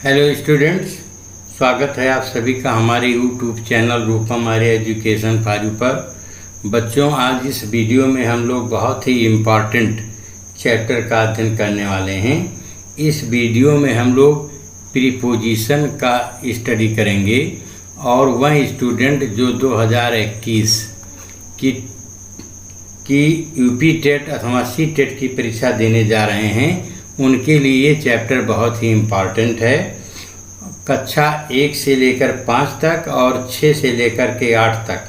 Hello students, स्वागत है आप सभी का हमारे YouTube channel Rupam Arya education for you पर। बच्चों, आज इस वीडियो में हम लोग बहुत ही इम्पॉर्टेंट चैप्टर का अध्ययन करने वाले हैं। इस वीडियो में हम लोग प्रीपोजिशन का स्टडी करेंगे और वह स्टूडेंट जो 2021 की यूपी टेट अथवा सी टेट की परीक्षा देने जा रहे हैं उनके लिए ये चैप्टर बहुत ही इम्पॉर्टेंट है। कक्षा 1 से लेकर 5 तक और 6 से लेकर के 8 तक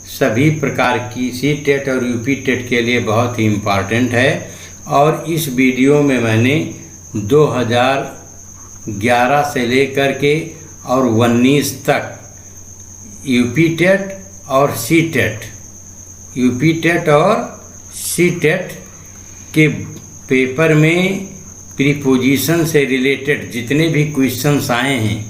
सभी प्रकार की सी टेट और यूपी टेट के लिए बहुत ही इम्पॉर्टेंट है। और इस वीडियो में मैंने 2011 से लेकर के और 19 तक यूपी टेट और सी टेट के पेपर में प्रीपोजिशन से रिलेटेड जितने भी क्वेश्चंस आए हैं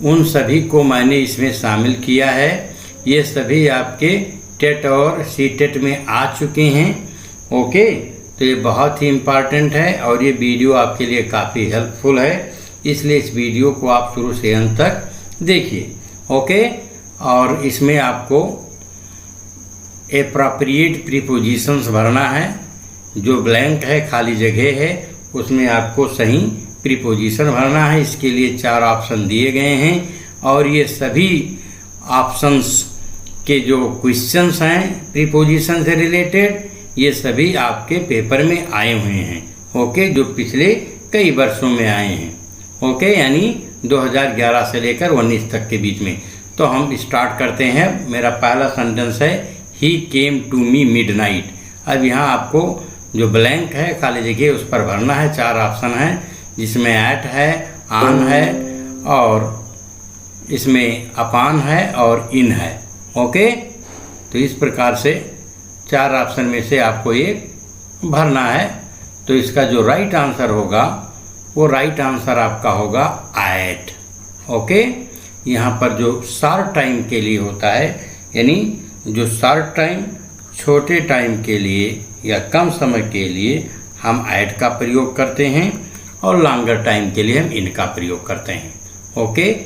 उन सभी को मैंने इसमें शामिल किया है। ये सभी आपके टेट और सी टेट में आ चुके हैं। ओके, तो ये बहुत ही इम्पॉर्टेंट है और ये वीडियो आपके लिए काफ़ी हेल्पफुल है, इसलिए इस वीडियो को आप शुरू से अंत तक देखिए। ओके, और इसमें आपको एप्रोप्रिएट प्रीपोजिशंस भरना है। जो ब्लैंक है, खाली जगह है, उसमें आपको सही प्रीपोजिशन भरना है। इसके लिए 4 ऑप्शन दिए गए हैं और ये सभी ऑप्शंस के जो क्वेश्चंस हैं प्रीपोजिशन से रिलेटेड, ये सभी आपके पेपर में आए हुए हैं। ओके, जो पिछले कई वर्षों में आए हैं। ओके, यानी 2011 से लेकर 19 तक के बीच में। तो हम स्टार्ट करते हैं। मेरा पहला सेंटेंस है ही केम टू मी मिडनाइट। अब यहाँ आपको जो ब्लैंक है, खाली जगह, उस पर भरना है। 4 ऑप्शन है जिसमें एट है, ऑन है और इसमें अपॉन है और इन है। ओके, तो इस प्रकार से 4 ऑप्शन में से आपको एक भरना है। तो इसका जो राइट आंसर होगा वो राइट आंसर आपका होगा एट। ओके, यहाँ पर जो शॉर्ट टाइम के लिए होता है, यानी जो शॉर्ट टाइम छोटे टाइम के लिए या कम समय के लिए हम ऐड का प्रयोग करते हैं और लॉन्गर टाइम के लिए हम इनका प्रयोग करते हैं। ओके,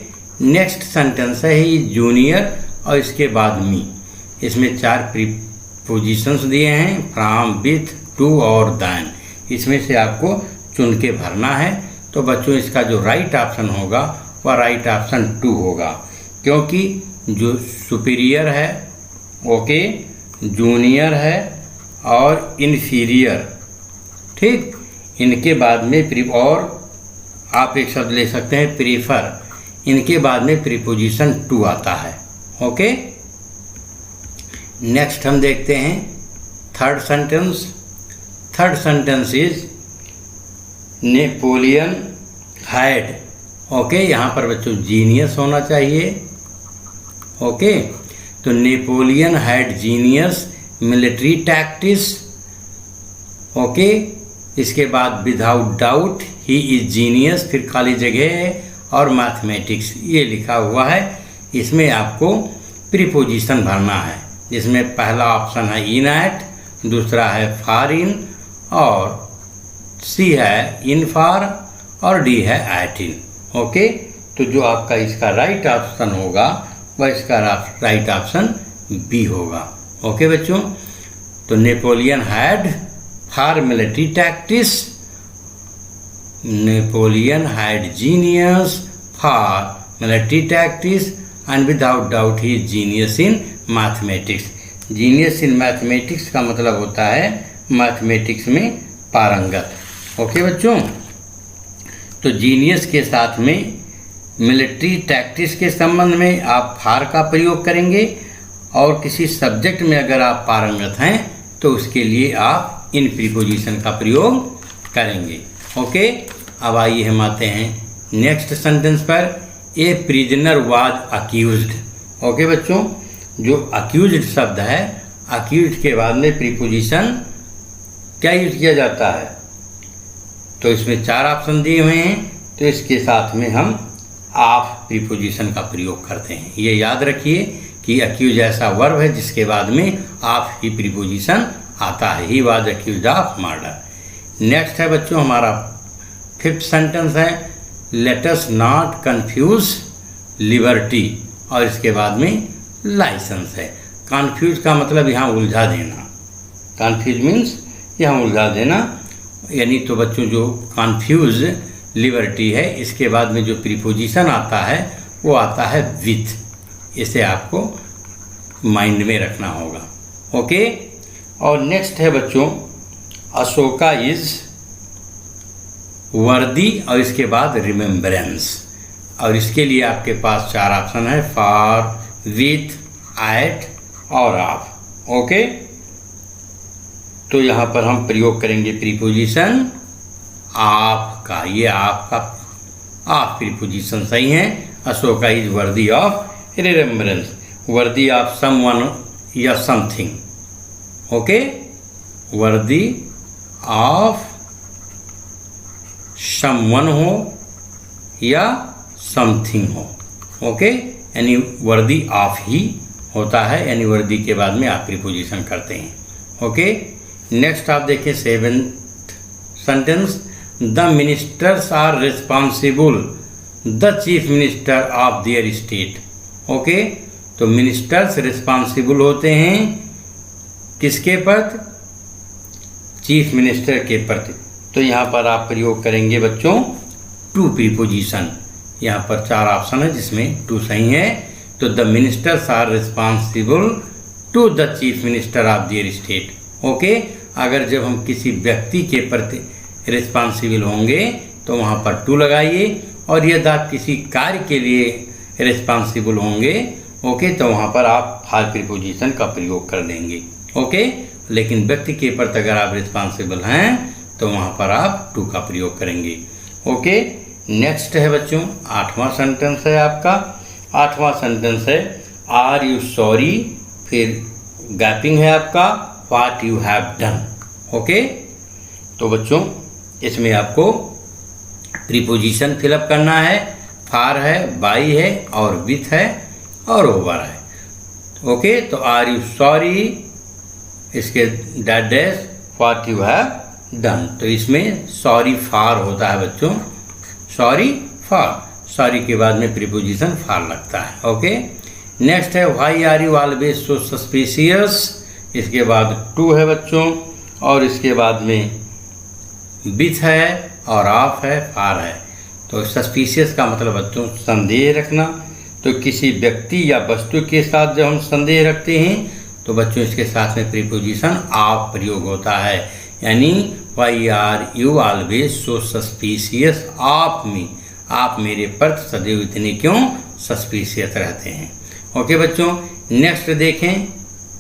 नेक्स्ट सेंटेंस है ही जूनियर और इसके बाद मी। इसमें 4 प्रीपोजिशंस दिए हैं, फ्रॉम, विथ, टू और देन। इसमें से आपको चुन के भरना है। तो बच्चों, इसका जो राइट ऑप्शन होगा वह राइट ऑप्शन 2 होगा, क्योंकि जो सुपीरियर है, ओके, जूनियर है और इन्फीरियर, ठीक, इनके बाद में और आप एक शब्द ले सकते हैं प्रीफर, इनके बाद में प्रीपोजिशन 2 आता है। ओके, नेक्स्ट हम देखते हैं third sentence. Third sentence is Napoleon had. Okay, यहाँ पर बच्चों जीनियस होना चाहिए। ओके, तो Napoleon had genius military tactics. Okay, इसके बाद without doubt he is genius, फिर खाली जगह है और मैथमेटिक्स ये लिखा हुआ है। इसमें आपको प्रीपोजिशन भरना है, जिसमें पहला ऑप्शन है इन एट, दूसरा है फॉर इन और सी है इन फॉर और डी है एट इन। ओके, तो जो आपका इसका राइट ऑप्शन होगा वह इसका राइट ऑप्शन बी होगा। ओके बच्चों, तो Napoleon had for military tactics, Napoleon had genius for military tactics and without doubt he genius in mathematics. Genius in mathematics का मतलब होता है मैथमेटिक्स में पारंगत। ओके बच्चों, तो जीनियस के साथ में मिलिट्री टैक्टिस के संबंध में आप फॉर का प्रयोग करेंगे और किसी सब्जेक्ट में अगर आप पारंगत हैं तो उसके लिए आप इन प्रीपोजिशन का प्रयोग करेंगे। ओके, अब आइए हम आते हैं नेक्स्ट सेंटेंस पर। ए प्रिजनर वाज अक्यूज्ड। ओके बच्चों, जो अक्यूज्ड शब्द है, अक्यूज्ड के बाद में प्रीपोजिशन क्या यूज किया जाता है? तो इसमें 4 ऑप्शन दिए हुए हैं, तो इसके साथ में हम ऑफ प्रीपोजिशन का प्रयोग करते हैं। ये याद रखिए कि अक्यूज ऐसा वर्ब है जिसके बाद में ऑफ ही प्रीपोजिशन आता है। He was accused of murder. Next है बच्चों हमारा 5th सेंटेंस है let us not confuse liberty, और इसके बाद में लाइसेंस है। कन्फ्यूज का मतलब यहाँ उलझा देना, कन्फ्यूज मीन्स यहाँ उलझा देना, यानी तो बच्चों जो कन्फ्यूज लिबर्टी है इसके बाद में जो प्रीपोजिशन आता है वो आता है विथ, इसे आपको माइंड में रखना होगा। ओके, और नेक्स्ट है बच्चों अशोका इज वर्दी, और इसके बाद रिमेम्बरेंस, और इसके लिए आपके पास 4 ऑप्शन है, फॉर, विथ, एट और ऑफ। ओके, तो यहाँ पर हम प्रयोग करेंगे प्रीपोजिशन ऑफ का, ये आपका ऑफ प्रीपोजिशन सही है। Ashoka is worthy of remembrance, worthy of someone या something. Okay, worthy of someone हो या समथिंग हो। ओके, यानी वर्दी ऑफ ही होता है, यानी वर्दी के बाद में आप प्रीपोजिशन करते हैं। ओके, नेक्स्ट आप देखें 7th sentence, the ministers are responsible the chief minister of their state. Okay, तो मिनिस्टर्स रिस्पॉन्सिबल होते हैं किसके प्रति? चीफ मिनिस्टर के प्रति। तो यहाँ पर आप प्रयोग करेंगे बच्चों टू प्रीपोजिशन, यहाँ पर 4 ऑप्शन है जिसमें टू सही है। तो the ministers are responsible to the chief minister of their state. Okay, अगर जब हम किसी व्यक्ति के प्रति रिस्पॉन्सिबल होंगे तो वहाँ पर टू लगाइए, और यदि आप किसी कार्य के लिए रिस्पॉन्सिबल होंगे ओके, तो वहाँ पर आप फॉर प्रीपोजिशन का प्रयोग कर देंगे। ओके, लेकिन व्यक्ति के प्रति अगर आप रिस्पॉन्सिबल हैं तो वहाँ पर आप टू का प्रयोग करेंगे। ओके, नेक्स्ट है बच्चों 8वां सेंटेंस है आपका। 8वां सेंटेंस है आर यू सॉरी, फिर गैपिंग है आपका what you have done. Okay, तो बच्चों इसमें आपको प्रीपोजिशन फिलअप करना है, फार है, बाई है और विथ है और ओवर है। ओके, तो आर यू सॉरी, इसके that dash what you have done, तो इसमें सॉरी फार होता है बच्चों, सॉरी फार, सॉरी के बाद में प्रीपोजिशन फार लगता है। ओके, नेक्स्ट है why are you always so suspicious, इसके बाद टू है बच्चों, और इसके बाद में विथ है और ऑफ है, फार है। तो सस्पिशियस का मतलब बच्चों संदेह रखना। तो किसी व्यक्ति या वस्तु के साथ जब हम संदेह रखते हैं तो बच्चों इसके साथ में प्रीपोजिशन ऑफ प्रयोग होता है, यानी why are you always so suspicious of me, आप मेरे पर सदैव इतने क्यों सस्पिशियस रहते हैं। ओके बच्चों, नेक्स्ट देखें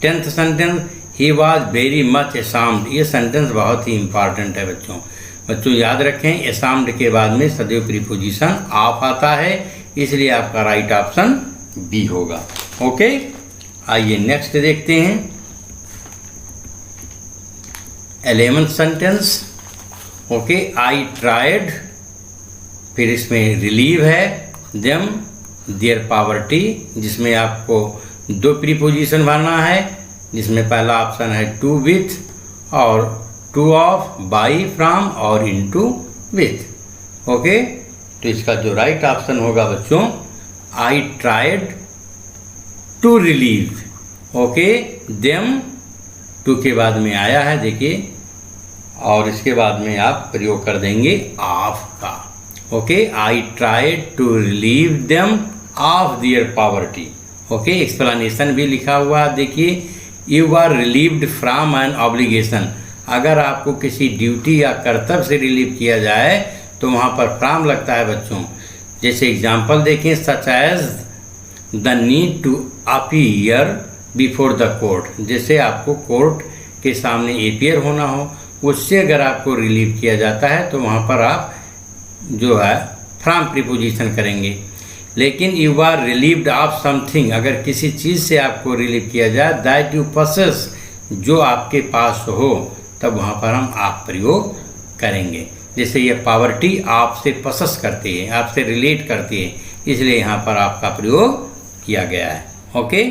10th sentence, he was very much ashamed. ये सेंटेंस बहुत ही इंपॉर्टेंट है बच्चों, बच्चों याद रखें असाम्ड के बाद में सदैव प्रीपोजिशन ऑफ आता है, इसलिए आपका राइट ऑप्शन बी होगा। ओके, आइए नेक्स्ट देखते हैं 11th sentence. Okay, I tried, फिर इसमें रिलीव है, देम देयर पॉवर्टी, जिसमें आपको 2 प्रीपोजिशन भरना है, जिसमें पहला ऑप्शन है टू विथ और टू ऑफ, बाई, फ्रॉम और इनटू विथ। ओके, तो इसका जो राइट ऑप्शन होगा बच्चों I tried to relieve. Okay, them to के बाद में आया है देखिए, और इसके बाद में आप प्रयोग कर देंगे ऑफ का। Okay, I tried to relieve them of their poverty. Okay, explanation भी लिखा हुआ है देखिए, you are relieved from an obligation. अगर आपको किसी ड्यूटी या कर्तव्य से रिलीव किया जाए तो वहाँ पर फ्रॉम लगता है बच्चों। जैसे एग्जांपल देखें, such as the need to appear before the court, जैसे आपको कोर्ट के सामने अपीयर होना हो, उससे अगर आपको रिलीव किया जाता है तो वहाँ पर आप जो है फ्रॉम प्रीपोजिशन करेंगे। लेकिन you are relieved of something, अगर किसी चीज़ से आपको रिलीव किया जाए, दैट यू पसेस, जो आपके पास हो, तब वहाँ पर हम आप प्रयोग करेंगे। जैसे ये पॉवर्टी आपसे पसस करती है, आपसे रिलेट करती है, इसलिए यहाँ पर आपका प्रयोग किया गया है। ओके,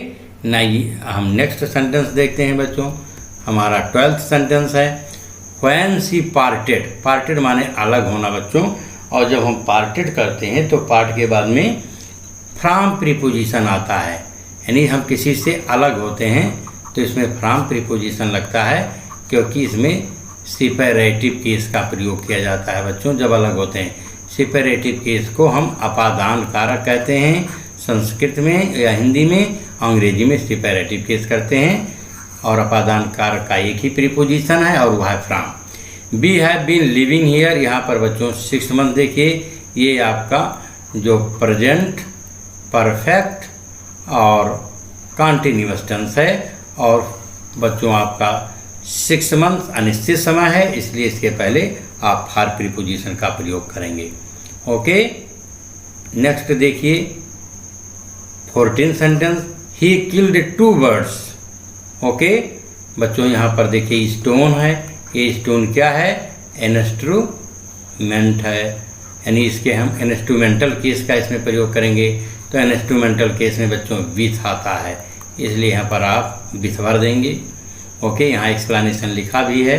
नहीं हम नेक्स्ट सेंटेंस देखते हैं बच्चों, हमारा 12th सेंटेंस है व्हेन शी पार्टेड। पार्टेड माने अलग होना बच्चों, और जब हम पार्टेड करते हैं तो पार्ट के बाद में फ्रॉम प्रीपोजिशन आता है, यानी हम किसी से अलग होते हैं तो इसमें फ्रॉम प्रीपोजिशन लगता है, क्योंकि इसमें सेपरेटिव केस का प्रयोग किया जाता है बच्चों जब अलग होते हैं। सेपरेटिव केस को हम अपादान कारक कहते हैं संस्कृत में या हिंदी में, अंग्रेजी में सेपरेटिव केस करते हैं, और अपादान कारक का एक ही प्रीपोजिशन है और वह है from. We have been living here, यहाँ पर बच्चों 6 मंथ देखिए, ये आपका जो प्रेजेंट परफेक्ट और कंटिन्यूअस टेंस है, और बच्चों आपका 6 मंथ अनिश्चित समय है, इसलिए इसके पहले आप फॉर प्रीपोजिशन का प्रयोग करेंगे। ओके, नेक्स्ट देखिए 14 sentence, he killed 2 birds. Okay बच्चों, यहाँ पर देखिए स्टोन है, ये स्टोन क्या है, इंस्ट्रूमेंट है, यानी इसके हम इंस्ट्रूमेंटल केस का इसमें प्रयोग करेंगे। तो इंस्ट्रूमेंटल केस में बच्चों विथ आता है, इसलिए यहाँ पर आप विथ भर देंगे। ओके, यहाँ एक्सप्लेनेशन लिखा भी है।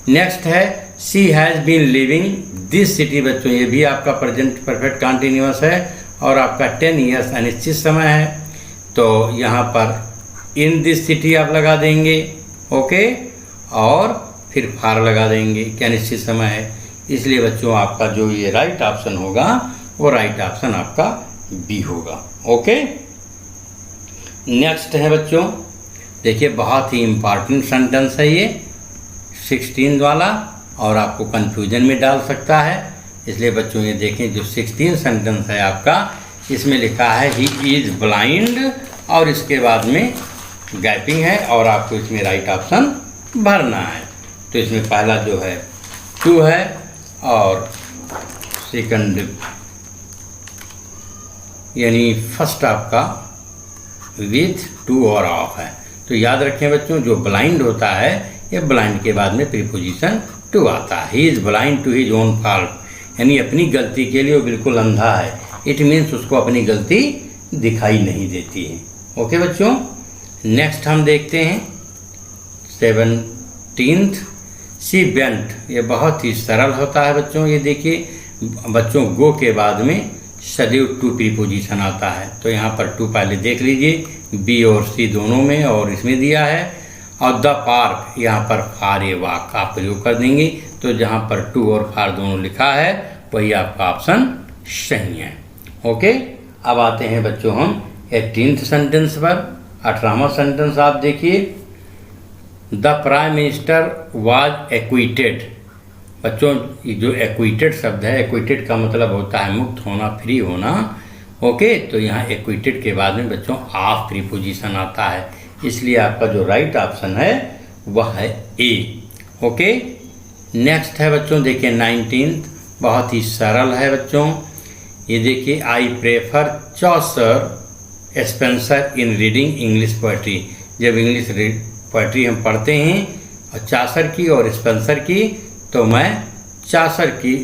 नेक्स्ट है she has been living this city. बच्चों ये भी आपका प्रेजेंट परफेक्ट कंटिन्यूअस है और आपका 10 ईयर्स अनिश्चित समय है, तो यहाँ पर इन दिस सिटी आप लगा देंगे। ओके, और फिर फार लगा देंगे, क्या निश्चित समय है, इसलिए बच्चों आपका जो ये राइट ऑप्शन होगा वो राइट ऑप्शन आपका बी होगा। ओके, नेक्स्ट है बच्चों देखिए, बहुत ही इम्पॉर्टेंट सेंटेंस है ये 16 वाला, और आपको कंफ्यूजन में डाल सकता है, इसलिए बच्चों ये देखें जो 16 सेंटेंस है आपका, इसमें लिखा है ही इज़ ब्लाइंड, और इसके बाद में गैपिंग है, और आपको इसमें राइट ऑप्शन भरना है। तो इसमें पहला जो है 2 है और सेकंड यानी फर्स्ट आपका विथ 2 और ऑफ है। तो याद रखें बच्चों, जो ब्लाइंड होता है ये ब्लाइंड के बाद में प्रीपोजिशन 2 आता है। He is blind to his own fault, यानी अपनी गलती के लिए वो बिल्कुल अंधा है, इट मीन्स उसको अपनी गलती दिखाई नहीं देती है। ओके बच्चों, नेक्स्ट हम देखते हैं 17th, सी बेंट। ये बहुत ही सरल होता है बच्चों, ये देखिए बच्चों गो के बाद में सदैव 2 प्रीपोजिशन आता है, तो यहाँ पर 2 पहले देख लीजिए, बी और सी दोनों में और इसमें दिया है, और द पार्क यहाँ पर फार ए वाक का प्रयोग कर देंगे, तो जहाँ पर 2 और फार दोनों लिखा है वही आपका ऑप्शन सही है। ओके, अब आते हैं बच्चों हम 18th सेंटेंस पर। 18वां सेंटेंस आप देखिए, the prime minister was acquitted. बच्चों ये जो एक्विटेड शब्द है, एक्विटेड का मतलब होता है मुक्त होना, फ्री होना। ओके, तो यहाँ एक्विटेड के बाद में बच्चों ऑफ प्रीपोजिशन आता है, इसलिए आपका जो राइट ऑप्शन है वह है ए। ओके, नेक्स्ट है बच्चों देखिए 19th, बहुत ही सरल है बच्चों, ये देखिए I prefer Chaucer Spencer in reading English poetry. जब इंग्लिश पोएट्री हम पढ़ते हैं और चासर की और स्पेंसर की, तो मैं चासर की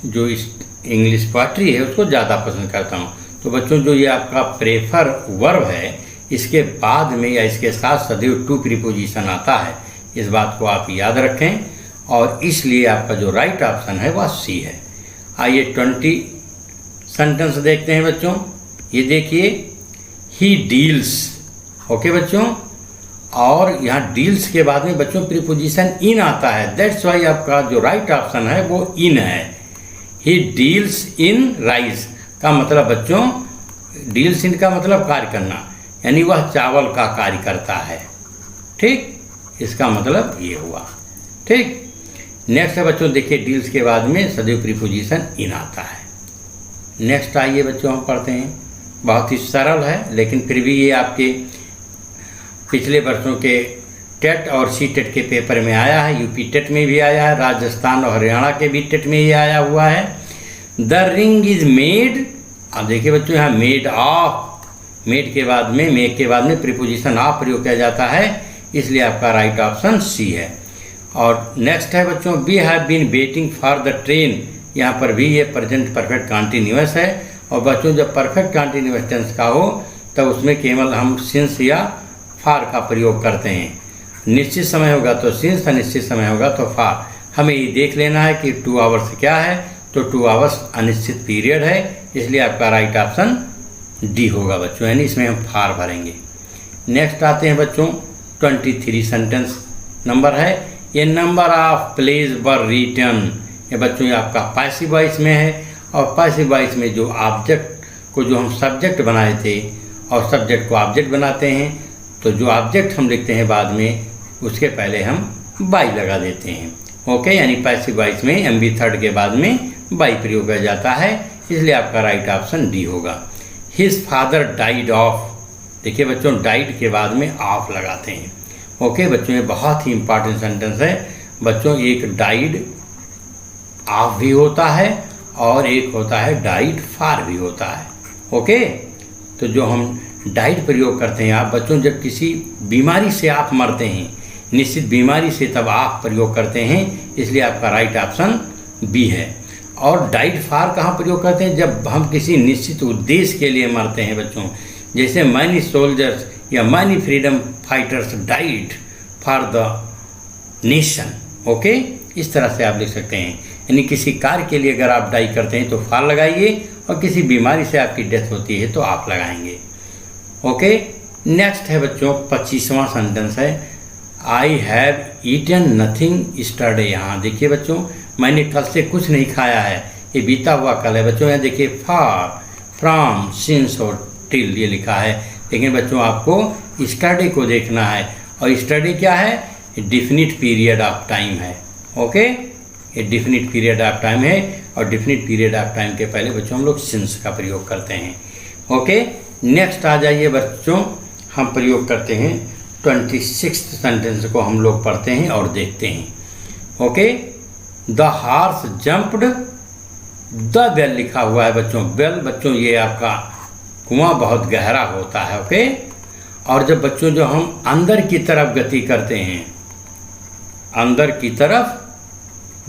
जो इंग्लिश पोएट्री है उसको ज़्यादा पसंद करता हूँ। तो बच्चों जो ये आपका प्रेफर वर्ब है, इसके बाद में या इसके साथ सदैव 2 प्रीपोजिशन आता है, इस बात को आप याद रखें, और इसलिए आपका जो राइट ऑप्शन है वह सी है। आइए 20 सेंटेंस देखते हैं बच्चों, ये देखिए ही डील्स। ओके बच्चों, और यहाँ डील्स के बाद में बच्चों प्रीपोजिशन इन आता है, दैट्स वाई आपका जो राइट ऑप्शन है वो इन है। ही डील्स इन राइस का मतलब बच्चों, डील्स इन का मतलब कार्य करना, यानी वह चावल का कार्य करता है। ठीक, इसका मतलब ये हुआ। ठीक, नेक्स्ट है बच्चों देखिए, डील्स के बाद में सदैव प्रीपोजिशन इन आता है। नेक्स्ट आइए बच्चों हम पढ़ते हैं, बहुत ही सरल है, लेकिन फिर भी ये आपके पिछले वर्षों के टेट और सी टेट के पेपर में आया है, यूपी टेट में भी आया है, राजस्थान और हरियाणा के भी टेट में ये आया हुआ है। द रिंग इज मेड, अब देखिए बच्चों यहाँ मेड ऑफ, मेड के बाद में मेक के बाद में प्रीपोजिशन ऑफ प्रयोग किया जाता है, इसलिए आपका राइट ऑप्शन सी है। और नेक्स्ट है बच्चों, we have been waiting for the train. यहाँ पर भी ये प्रेजेंट परफेक्ट कंटिन्यूअस है, और बच्चों जब परफेक्ट कंटिन्यूअस टेंस का हो तब उसमें केवल हम सिंस या फार का प्रयोग करते हैं। निश्चित समय होगा तो सिंस, अनिश्चित समय होगा तो फार। हमें ये देख लेना है कि 2 आवर्स क्या है, तो 2 आवर्स अनिश्चित पीरियड है, इसलिए आपका राइट ऑप्शन डी होगा बच्चों, यानी इसमें हम फार भरेंगे। नेक्स्ट आते हैं बच्चों 23 सेंटेंस नंबर है, ये number of plays were written. ये बच्चों ये आपका पैसिव वॉइस में है, और पैसिव वॉइस में जो ऑब्जेक्ट को जो हम सब्जेक्ट बनाए थे और सब्जेक्ट को ऑब्जेक्ट बनाते हैं, तो जो ऑब्जेक्ट हम लिखते हैं बाद में उसके पहले हम बाई लगा देते हैं। ओके, यानी पैसिव वॉइस में एमबी थर्ड के बाद में बाई प्रयोग किया जाता है, इसलिए आपका राइट ऑप्शन डी होगा। हिज फादर डाइड ऑफ, देखिए बच्चों डाइड के बाद में ऑफ लगाते हैं। ओके बच्चों, ये बहुत ही इंपॉर्टेंट सेंटेंस है बच्चों। एक डाइड ऑफ भी होता है और एक होता है डाइड फार भी होता है। ओके, तो जो हम डाइड प्रयोग करते हैं आप बच्चों, जब किसी बीमारी से आप मरते हैं, निश्चित बीमारी से, तब आप प्रयोग करते हैं, इसलिए आपका राइट ऑप्शन बी है। और डाइड फार कहाँ प्रयोग करते हैं? जब हम किसी निश्चित उद्देश्य के लिए मरते हैं बच्चों, जैसे मैनी सोल्जर्स या many freedom fighters died for the nation. Okay, इस तरह से आप लिख सकते हैं, यानी किसी कार्य के लिए अगर आप डाई करते हैं तो फार लगाइए, और किसी बीमारी से आपकी डेथ होती है तो आप लगाएंगे। ओके, नेक्स्ट है बच्चों 25वां सेंटेंस है, I have eaten nothing yesterday. यहाँ देखिए बच्चों, मैंने कल से कुछ नहीं खाया है, ये बीता हुआ कल है बच्चों। यहाँ देखिए फार, फ्रॉम, सिंस और टिल ये लिखा है, लेकिन बच्चों आपको यस्टरडे को देखना है, और यस्टरडे क्या है? डिफिनिट पीरियड ऑफ टाइम है। ओके, ये डिफिनिट पीरियड ऑफ टाइम है, और डिफिनिट पीरियड ऑफ टाइम के पहले बच्चों हम लोग सिंस का प्रयोग करते हैं। ओके, नेक्स्ट आ जाइए बच्चों, हम प्रयोग करते हैं 26 सेंटेंस को हम लोग पढ़ते हैं और देखते हैं। Okay, the horse jumped the well लिखा हुआ है बच्चों। वेल बच्चों ये आपका कुआं बहुत गहरा होता है। ओके, और जब बच्चों जो हम अंदर की तरफ गति करते हैं, अंदर की तरफ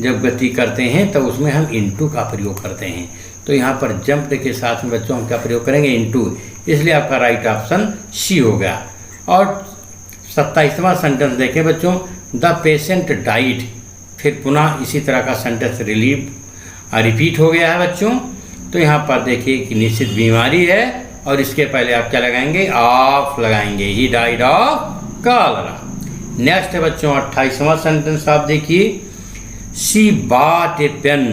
जब गति करते हैं तब उसमें हम इनटू का प्रयोग करते हैं। तो यहाँ पर जंप्ड के साथ में बच्चों हम क्या प्रयोग करेंगे? इनटू, इसलिए आपका राइट ऑप्शन सी हो गया। और 27वां सेंटेंस देखें बच्चों, द पेशेंट डाइड, फिर पुनः इसी तरह का सेंटेंस रिपीट हो गया है बच्चों। तो यहाँ पर देखिए कि निश्चित बीमारी है, और इसके पहले आप क्या लगाएंगे? ऑफ लगाएंगे, he died of cholera. Next है बच्चों 28वां सेंटेंस, आप देखिए, शी बॉट ए पेन।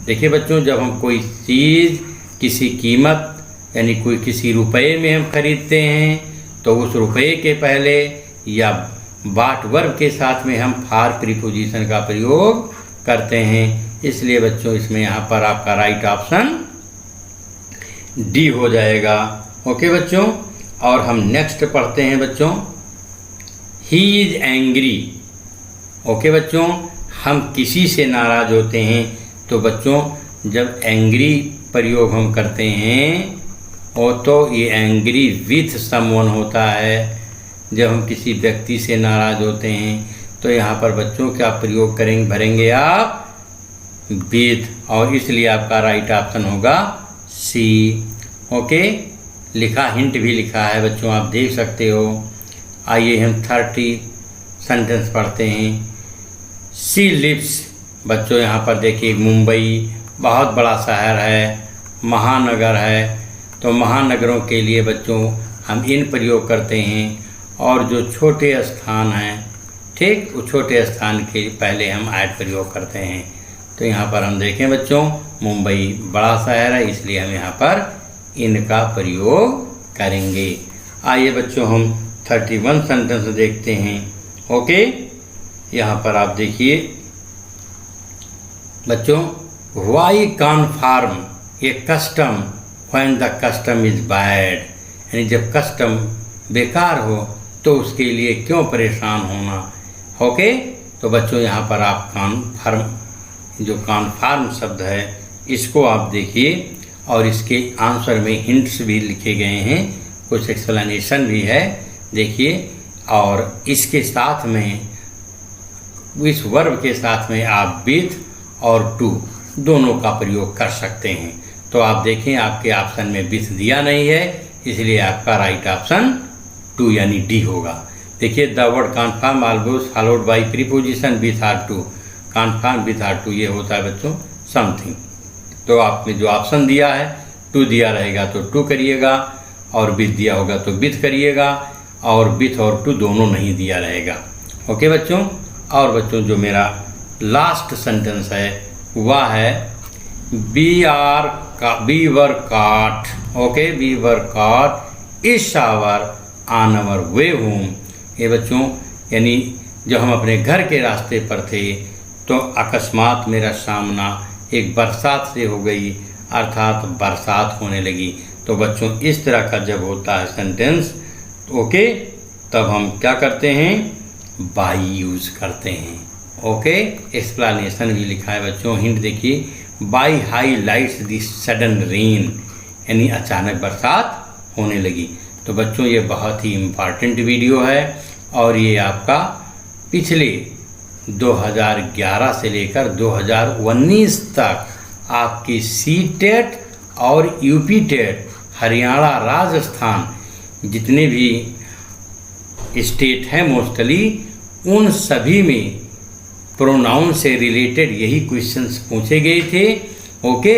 देखिए बच्चों, जब हम कोई चीज़ किसी कीमत यानी कोई किसी रुपये में हम खरीदते हैं, तो उस रुपये के पहले या बाट वर्ब के साथ में हम फार प्रीपोजिशन का प्रयोग करते हैं, इसलिए बच्चों इसमें यहाँ पर आपका राइट ऑप्शन डी हो जाएगा। ओके बच्चों, और हम नेक्स्ट पढ़ते हैं बच्चों, ही इज एंग्री। ओके बच्चों, हम किसी से नाराज होते हैं, तो बच्चों जब एंग्री प्रयोग हम करते हैं और तो ये एंग्री विथ समवन होता है। जब हम किसी व्यक्ति से नाराज होते हैं तो यहाँ पर बच्चों क्या प्रयोग करेंगे? भरेंगे आप विथ, और इसलिए आपका राइट ऑप्शन होगा सी। ओके, लिखा, हिंट भी लिखा है बच्चों, आप देख सकते हो। आइए हम 30 सेंटेंस पढ़ते हैं। सी लिव्स, बच्चों यहाँ पर देखिए मुंबई बहुत बड़ा शहर है, महानगर है, तो महानगरों के लिए बच्चों हम इन प्रयोग करते हैं, और जो छोटे स्थान हैं, ठीक, उस छोटे स्थान के पहले हम ऐड प्रयोग करते हैं। तो यहाँ पर हम देखें बच्चों, मुंबई बड़ा शहर है, इसलिए हम यहाँ पर इनका प्रयोग करेंगे। आइए बच्चों हम 31 सेंटेंस देखते हैं। ओके, यहाँ पर आप देखिए बच्चों, why conform a custom when the custom is bad, यानी जब कस्टम बेकार हो तो उसके लिए क्यों परेशान होना। ओके, तो बच्चों यहाँ पर आप कन्फर्म, जो कन्फर्म शब्द है इसको आप देखिए, और इसके आंसर में हिंट्स भी लिखे गए हैं, कुछ एक्सप्लेनेशन भी है देखिए, और इसके साथ में इस वर्ब के साथ में आप विथ और टू दोनों का प्रयोग कर सकते हैं। तो आप देखें आपके ऑप्शन में विथ दिया नहीं है, इसलिए आपका राइट ऑप्शन टू यानी डी होगा। देखिए, the word conform always followed by preposition with or to, conform with or to, ये होता है बच्चों समथिंग। तो आप में जो ऑप्शन दिया है टू दिया रहेगा तो टू करिएगा, और विथ दिया होगा तो विथ करिएगा, और विथ और टू दोनों नहीं दिया रहेगा। ओके बच्चों। और बच्चों जो मेरा लास्ट सेंटेंस है वह है we were caught, okay, we were caught is our on our way home. ये बच्चों यानी जब हम अपने घर के रास्ते पर थे तो अकस्मात मेरा सामना एक बरसात से हो गई, अर्थात बरसात होने लगी। तो बच्चों इस तरह का जब होता है सेंटेंस, ओके, तब हम क्या करते हैं, बाई यूज़ करते हैं। ओके, एक्सप्लेनेशन भी लिखा है बच्चों, हिंट देखिए, by highlights the sudden rain, यानी अचानक बरसात होने लगी। तो बच्चों ये बहुत ही इम्पॉर्टेंट वीडियो है, और ये आपका पिछले 2011 से लेकर 2019 तक आपकी सी-टेट और यूपी-टेट, हरियाणा, राजस्थान जितने भी स्टेट हैं मोस्टली, उन सभी में प्रोनाउन से रिलेटेड यही क्वेश्चंस पूछे गए थे। ओके,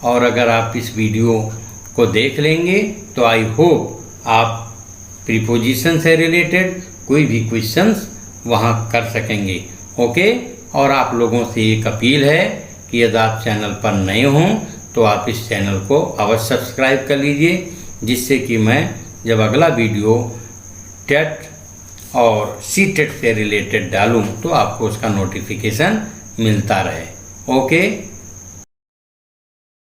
और अगर आप इस वीडियो को देख लेंगे तो आई होप आप प्रीपोजिशन से रिलेटेड कोई भी क्वेश्चंस वहाँ कर सकेंगे। ओके, और आप लोगों से एक अपील है कि यदि आप चैनल पर नए हों तो आप इस चैनल को अवश्य सब्सक्राइब कर लीजिए, जिससे कि मैं जब अगला वीडियो टेट और सी-टेट से रिलेटेड डालूं तो आपको उसका नोटिफिकेशन मिलता रहे। ओके।